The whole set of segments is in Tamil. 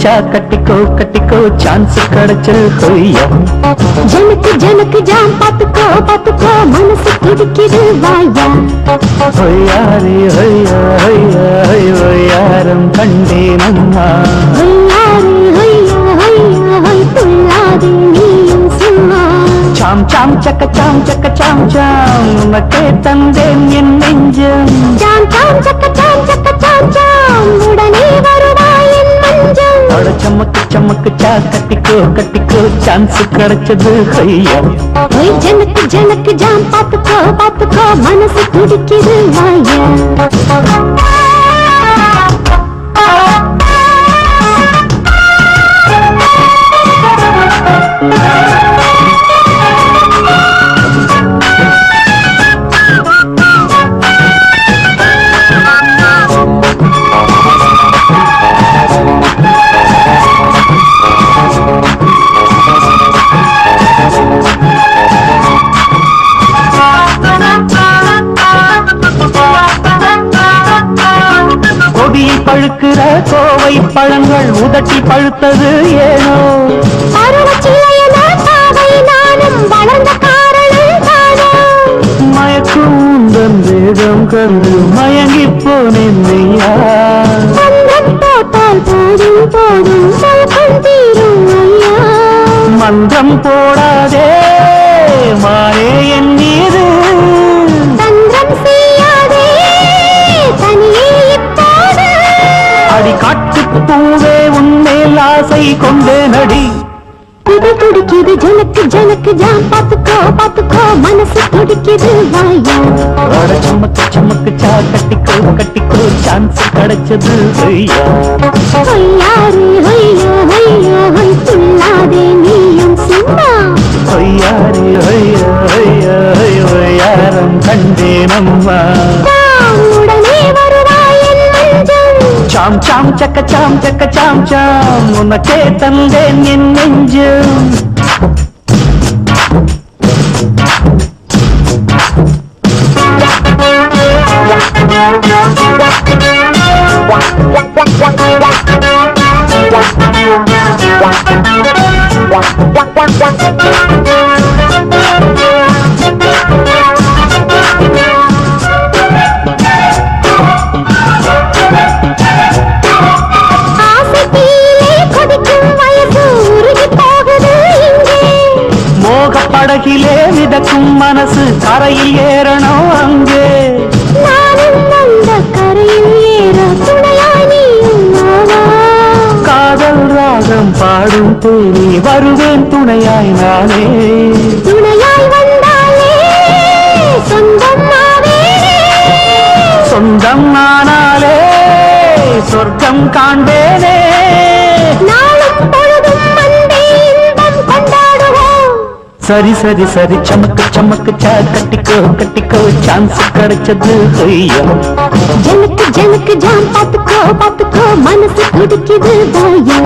மச்சா கட்டிக்கோ கட்டிக்கோ சான்ஸ் கிடைச்சு கொய்யா ஜனக்கு ஜனக்கு ஜாம் பாத்துக்கோ பாத்துக்கோ மனசு துடிக்குது வாயா ஒய்யாரி ஒய்யா ஒய்யா ஒய்யாரம் கண்டேனம்மா ஒய்யாரி ஒய்யா ஒய்யா துள்ளாதே நீயும் சும்மா சாம் சாம் சக்க சாம் சாம் உனக்கே தந்தேன் என் நெஞ்சம் சாம் சாம் சக்க சாம் உடனே வருவாய் என் மஞ்சம் அட சமக்கு சமக்கு சா கட்டிக்கோ கட்டிக்கோ சான்ஸ் கிடைச்சது ஐயா ஒய் ஜனக்கு ஜனக்கு ஜாம் பாத்துக்கோ பாத்துக்கோ மனசு துடிக்குது வாயா பழுக்கிற கோவை பழங்கள் உதட்டி பழுத்தது ஏனோ மயக்கும் உந்தன் வேகம் கண்டு மயங்கி போனேன் ஐயா மந்திரம் போடாதே மாறே என் மீது அடி காட்டு பூவே உன்மேல் ஆசை கொண்டே நடி இது துடிக்குது ஜனக்கு ஜனக்கு ஜாம் பாத்துக்கோ பாத்துக்கோ மனசு துடிக்குது வாயா அட சமக்கு சமக்கு சா கட்டிக்கோ கட்டிக்கோ சான்ஸ் கிடைச்சது ஐயா ஒய்யாரி ஒய்யா ஒய்யா ஒய் துள்ளாதே நீயும் சும்மா ஒய்யாரி ஒய்யா ஒய்யா ஒய்யாரம் கண்டேனம்மா உடனே வருவாய் என் மஞ்சம் சாம் சாம் சக்க சாம் உனக்கே தந்தேன் என் நெஞ்சம் படகிலே மிதக்கும் மனசு கரையில் ஏறணும் அங்கே நானும் அந்த கரையில் ஏற துணையாய் காதல் ராகம் பாடும் தேனி வருவேன் துணையாய் நானே துணையாய் வந்தாலே சொந்தம் சொந்தம் ஆனாலே சொர்க்கம் காண்பேனே நாளும் பொழுதும் வந்தே இன்பம் கொண்டாடுவோம் சரி சரி சரி சமக்கு சா கட்டிக்கோ கட்டிக்கோ சான்ஸ் கிடைச்சது ஐயா ஜனக்கு ஜனக்கு ஜாம் பாத்துக்கோ பாத்துக்கோ மனசு துடிக்குது வாயா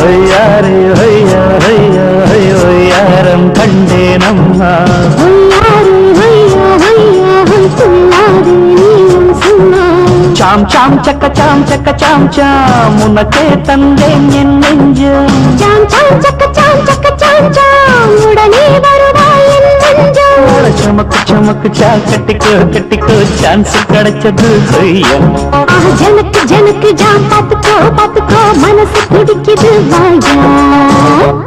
ஒய்யாரே ஒய்யா ஒய்யா ஒய்யாரம் கண்டேனம்மா ஒய்யாரி ஒய்யா ஒய்யா ஒய் துள்ளாதே நீயும் சும்மா சாம் சாம் சக்க சாம் உனக்கே தந்தேன் என் நெஞ்சம் சாம் சாம் சாம் உடனே வருவாய் என் மஞ்சம் சமக்கு சா கட்டிக்கோ கட்டிக்கோ சான்ஸ் கிடைச்சது ஐயா ஜனக்கு ஜனக்கு ஜாம் பாத்துக்கோ பாத்துக்கோ மனசு துடிக்குது வாயா